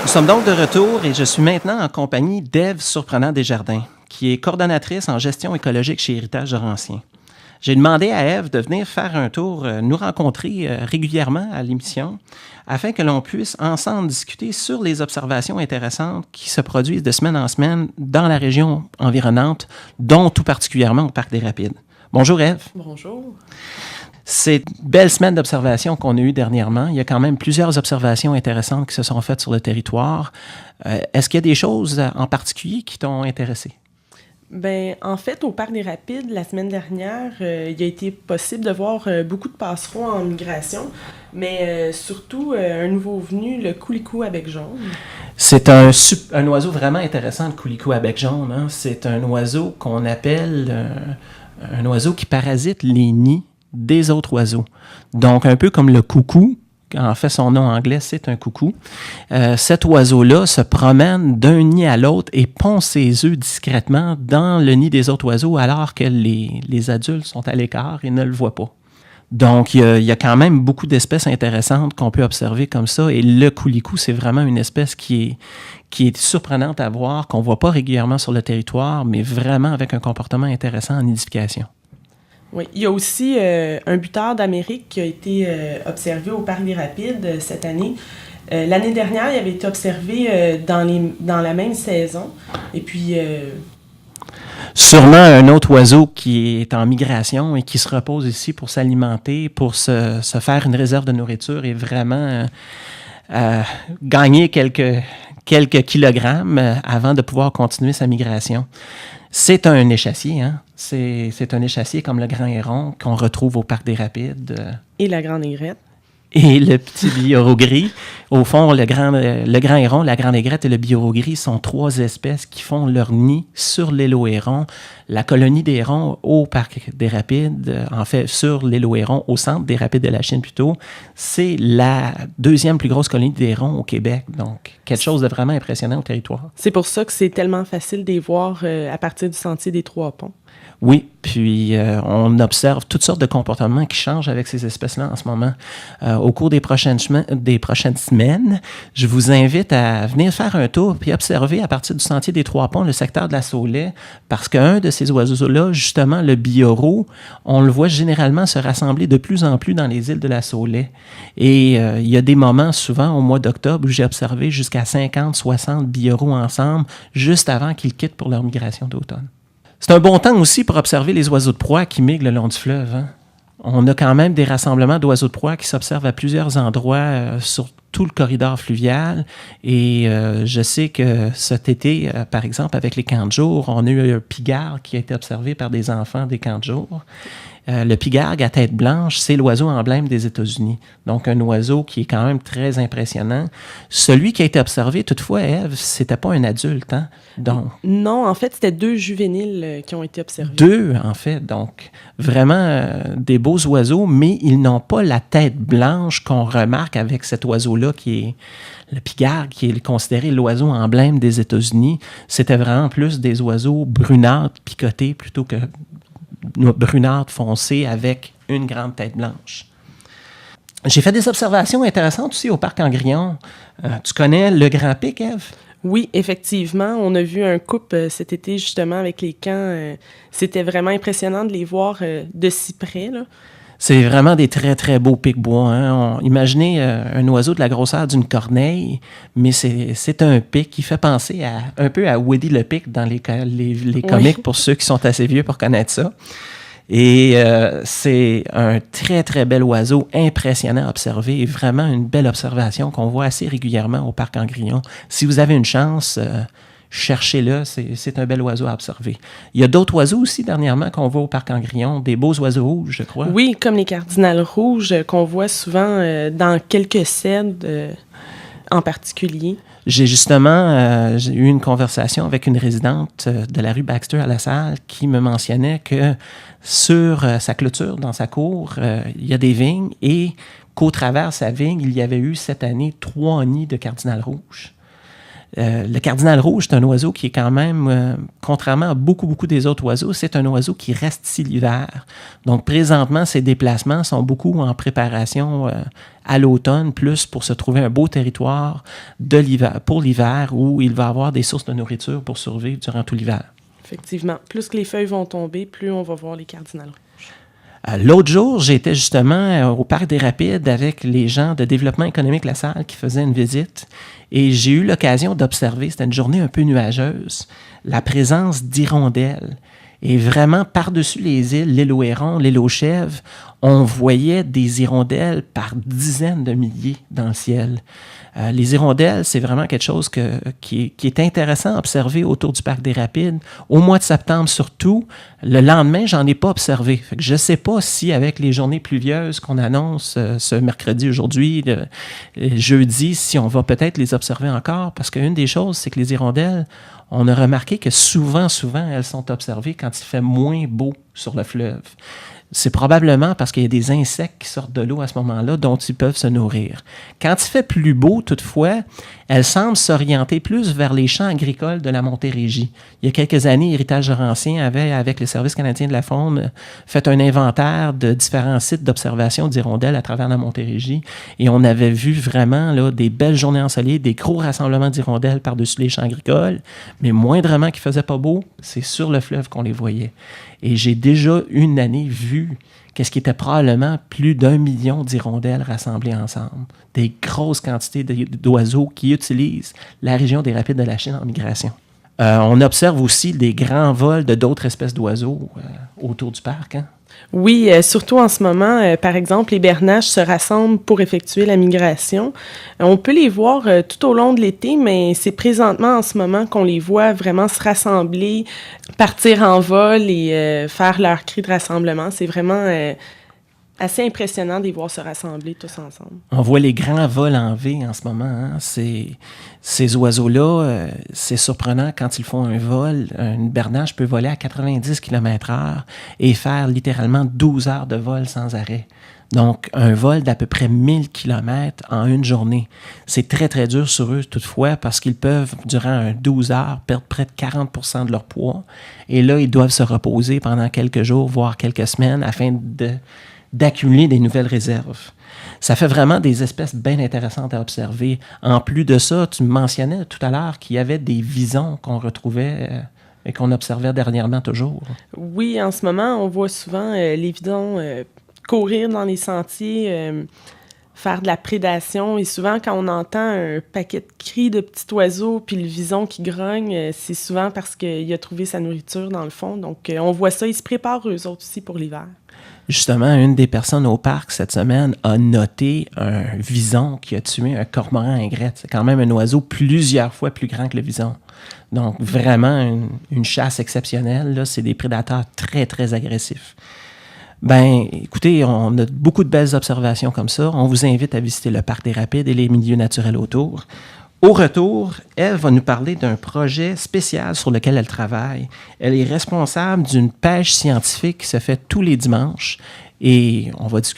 Nous sommes donc de retour et je suis maintenant en compagnie d'Ève Surprenant-Desjardins, qui est coordonnatrice en gestion écologique chez Héritage Laurentien. J'ai demandé à Ève de venir faire un tour, nous rencontrer régulièrement à l'émission, afin que l'on puisse ensemble discuter sur les observations intéressantes qui se produisent de semaine en semaine dans la région environnante, dont tout particulièrement au Parc des Rapides. Bonjour Ève. Bonjour. C'est une belle semaine d'observation qu'on a eue dernièrement. Il y a quand même plusieurs observations intéressantes qui se sont faites sur le territoire. Est-ce qu'il y a des choses en particulier qui t'ont intéressé? Ben, en fait, au Parc des Rapides, la semaine dernière, il a été possible de voir beaucoup de passereaux en migration, mais surtout un nouveau venu, le coulicou à bec jaune. C'est un oiseau vraiment intéressant, le coulicou à bec jaune. Hein? C'est un oiseau qu'on appelle un oiseau qui parasite les nids des autres oiseaux. Donc, un peu comme le coucou. En fait, son nom anglais, c'est un coucou. Cet oiseau-là se promène d'un nid à l'autre et pond ses œufs discrètement dans le nid des autres oiseaux alors que les adultes sont à l'écart et ne le voient pas. Donc, il y a quand même beaucoup d'espèces intéressantes qu'on peut observer comme ça. Et le coulicou, c'est vraiment une espèce qui est surprenante à voir, qu'on ne voit pas régulièrement sur le territoire, mais vraiment avec un comportement intéressant en nidification. Oui, il y a aussi un butard d'Amérique qui a été observé au Parc des Rapides cette année. L'année dernière, il avait été observé dans la même saison. Et puis... Sûrement un autre oiseau qui est en migration et qui se repose ici pour s'alimenter, pour se faire une réserve de nourriture et vraiment gagner quelques kilogrammes avant de pouvoir continuer sa migration. C'est un échassier, hein? C'est un échassier comme le grand héron qu'on retrouve au Parc des Rapides. Et la grande aigrette. Et le petit biorau gris. Au fond, le grand héron, la grande aigrette et le biorau gris sont trois espèces qui font leur nid sur l'île aux hérons. La colonie des hérons au Parc des Rapides, en fait, sur l'île aux hérons, au centre des Rapides de la Chine plutôt, c'est la deuxième plus grosse colonie des hérons au Québec. Donc, quelque chose de vraiment impressionnant au territoire. C'est pour ça que c'est tellement facile de les voir à partir du sentier des Trois-Ponts. Oui, puis on observe toutes sortes de comportements qui changent avec ces espèces-là en ce moment. Au cours des prochaines semaines, je vous invite à venir faire un tour puis observer à partir du sentier des Trois-Ponts le secteur de la Saulais, parce qu'un de ces oiseaux-là, justement le biorau, on le voit généralement se rassembler de plus en plus dans les îles de la Saulais. Et il y a des moments, souvent au mois d'octobre, où j'ai observé jusqu'à 50, 60 bioraux ensemble, juste avant qu'ils quittent pour leur migration d'automne. C'est un bon temps aussi pour observer les oiseaux de proie qui migrent le long du fleuve. Hein? On a quand même des rassemblements d'oiseaux de proie qui s'observent à plusieurs endroits sur tout le corridor fluvial. Et je sais que cet été, par exemple, avec les camps de jour, on a eu un pigargue qui a été observé par des enfants des camps de jour. Le pigargue à tête blanche, c'est l'oiseau emblème des États-Unis. Donc, un oiseau qui est quand même très impressionnant. Celui qui a été observé, toutefois, Ève, c'était pas un adulte, hein? Donc, non, en fait, c'était 2 juvéniles qui ont été observés. 2, en fait. Donc, vraiment des beaux oiseaux, mais ils n'ont pas la tête blanche qu'on remarque avec cet oiseau-là qui est le pigargue, qui est considéré l'oiseau emblème des États-Unis. C'était vraiment plus des oiseaux brunâtres, picotés, plutôt que brunâtre foncé avec une grande tête blanche. J'ai fait des observations intéressantes aussi au Parc Angrillon. Tu connais le Grand Pic, Ève? Oui, effectivement. On a vu un couple cet été, justement, avec les camps. C'était vraiment impressionnant de les voir de si près, là. C'est vraiment des très, très beaux pics-bois. Hein? Imaginez un oiseau de la grosseur d'une corneille, mais c'est un pic qui fait penser un peu à Woody le Pic dans les comics, pour ceux qui sont assez vieux pour connaître ça. Et c'est un très, très bel oiseau, impressionnant à observer, et vraiment une belle observation qu'on voit assez régulièrement au Parc Angrillon. Si vous avez une chance... cherchez-le, c'est un bel oiseau à observer. Il y a d'autres oiseaux aussi dernièrement qu'on voit au Parc Angrillon, des beaux oiseaux rouges, je crois. Oui, comme les cardinales rouges qu'on voit souvent dans quelques cèdres en particulier. J'ai justement j'ai eu une conversation avec une résidente de la rue Baxter à La Salle qui me mentionnait que sur sa clôture, dans sa cour, il y a des vignes et qu'au travers de sa vigne, il y avait eu cette année 3 nids de cardinales rouges. Le cardinal rouge, c'est un oiseau qui est quand même, contrairement à beaucoup des autres oiseaux, c'est un oiseau qui reste ici l'hiver. Donc, présentement, ses déplacements sont beaucoup en préparation à l'automne, plus pour se trouver un beau territoire pour l'hiver où il va avoir des sources de nourriture pour survivre durant tout l'hiver. Effectivement. Plus que les feuilles vont tomber, plus on va voir les cardinals rouges. L'autre jour, j'étais justement au Parc des Rapides avec les gens de Développement économique La Salle qui faisaient une visite et j'ai eu l'occasion d'observer, c'était une journée un peu nuageuse, la présence d'hirondelles. Et vraiment, par-dessus les îles, l'île aux hérons, l'île aux chèvres, on voyait des hirondelles par dizaines de milliers dans le ciel. Les hirondelles, c'est vraiment quelque chose qui est intéressant à observer autour du Parc des Rapides. Au mois de septembre surtout, le lendemain, j'en ai pas observé. Fait que je ne sais pas si avec les journées pluvieuses qu'on annonce ce mercredi, aujourd'hui, le jeudi, si on va peut-être les observer encore. Parce qu'une des choses, c'est que les hirondelles, on a remarqué que souvent, elles sont observées quand il fait moins beau sur le fleuve. C'est probablement parce qu'il y a des insectes qui sortent de l'eau à ce moment-là dont ils peuvent se nourrir. Quand il fait plus beau, toutefois, elles semblent s'orienter plus vers les champs agricoles de la Montérégie. Il y a quelques années, Héritage Laurentien avait, avec le Service canadien de la faune, fait un inventaire de différents sites d'observation d'hirondelles à travers la Montérégie et on avait vu vraiment là, des belles journées ensoleillées, des gros rassemblements d'hirondelles par-dessus les champs agricoles, mais moindrement qu'il faisait pas beau, c'est sur le fleuve qu'on les voyait. Et j'ai déjà une année vu qu'est-ce qui était probablement plus d'1 million d'hirondelles rassemblées ensemble. Des grosses quantités d'oiseaux qui utilisent la région des Rapides de la Chine en migration. On observe aussi des grands vols de d'autres espèces d'oiseaux autour du parc. Hein? Oui, surtout en ce moment, par exemple, les bernaches se rassemblent pour effectuer la migration. On peut les voir tout au long de l'été, mais c'est présentement en ce moment qu'on les voit vraiment se rassembler, partir en vol et faire leur cri de rassemblement. C'est vraiment assez impressionnant de les voir se rassembler tous ensemble. On voit les grands vols en V en ce moment. Hein? Ces oiseaux-là, c'est surprenant quand ils font un vol. Une bernache peut voler à 90 km/h et faire littéralement 12 heures de vol sans arrêt. Donc, un vol d'à peu près 1000 km en une journée. C'est très, très dur sur eux toutefois parce qu'ils peuvent, durant 12 heures, perdre près de 40% de leur poids. Et là, ils doivent se reposer pendant quelques jours, voire quelques semaines, afin d'accumuler des nouvelles réserves. Ça fait vraiment des espèces bien intéressantes à observer. En plus de ça, tu me mentionnais tout à l'heure qu'il y avait des visons qu'on retrouvait et qu'on observait dernièrement toujours. Oui, en ce moment, on voit souvent les visons courir dans les sentiers, faire de la prédation. Et souvent, quand on entend un paquet de cris de petits oiseaux puis le vison qui grogne, c'est souvent parce qu'il a trouvé sa nourriture dans le fond. Donc, on voit ça. Ils se préparent eux autres aussi pour l'hiver. Justement, une des personnes au parc cette semaine a noté un vison qui a tué un cormoran aigrette. C'est quand même un oiseau plusieurs fois plus grand que le vison. Donc, vraiment une chasse exceptionnelle. Là, c'est des prédateurs très, très agressifs. Ben, écoutez, on a beaucoup de belles observations comme ça. On vous invite à visiter le Parc des Rapides et les milieux naturels autour. Au retour, elle va nous parler d'un projet spécial sur lequel elle travaille. Elle est responsable d'une pêche scientifique qui se fait tous les dimanches et on va discuter